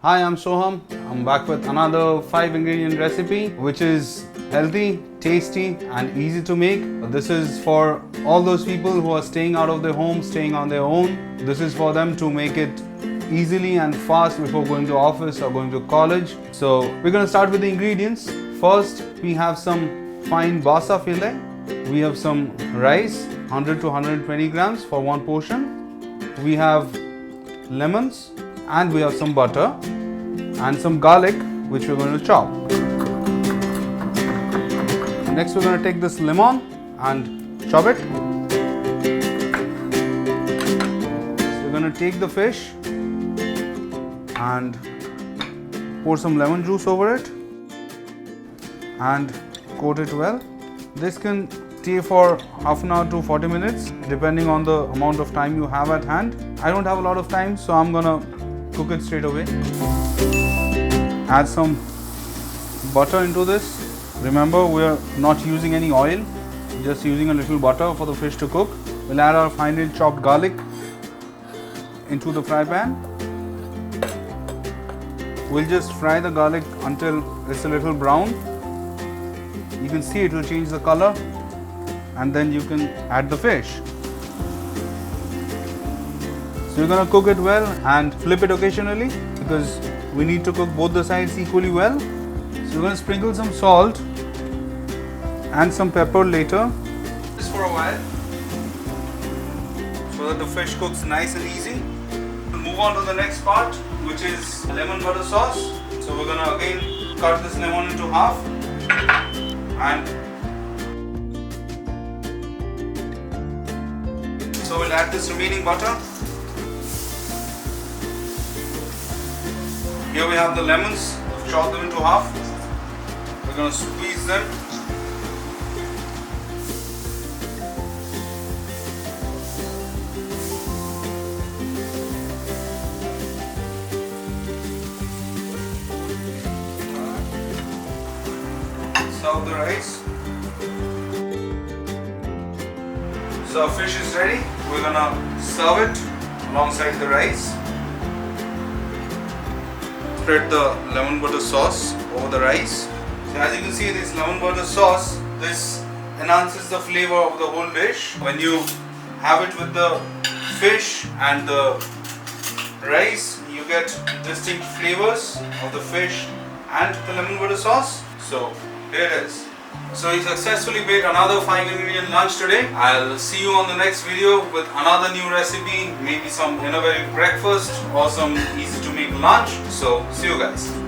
Hi, I'm Soham. I'm back with another 5 ingredient recipe which is healthy, tasty and easy to make. This is for all those people who are staying out of their home, staying on their own. This is for them to make it easily and fast before going to office or going to college. So we're going to start with the ingredients. First, we have some fine basa fillet. We have some rice, 100 to 120 grams for one portion. We have lemons and we have some butter and some garlic which we're going to chop. Next we're going to take this lemon and chop it. So we're going to take the fish and pour some lemon juice over it and coat it well. This can stay for half an hour to 40 minutes depending on the amount of time you have at hand. I don't have a lot of time, so I'm gonna cook it straight away. Add some butter into this. Remember, we're not using any oil, just using a little butter for the fish to cook. We'll add our finely chopped garlic into the fry pan. We'll just fry the garlic until it's a little brown. You can see it will change the color, and then you can add the fish. So you're going to cook it well and flip it occasionally because we need to cook both the sides equally well. So we're going to sprinkle some salt and some pepper later, just for a while, so that the fish cooks nice and easy. We'll move on to the next part, which is lemon butter sauce. So we're going to again cut this lemon into half and so we'll add this remaining butter. Here we have the lemons, we've chopped them into half. We're going to squeeze them. Serve the rice. So our fish is ready. We're going to serve it alongside the rice. Spread the lemon butter sauce over the rice. So as you can see, this lemon butter sauce, this enhances the flavor of the whole dish. When you have it with the fish and the rice, you get distinct flavors of the fish and the lemon butter sauce. So here it is. So we successfully made another 5 ingredient lunch today. I'll see you on the next video with another new recipe, maybe some innovative breakfast or some easy to make lunch. So see you guys.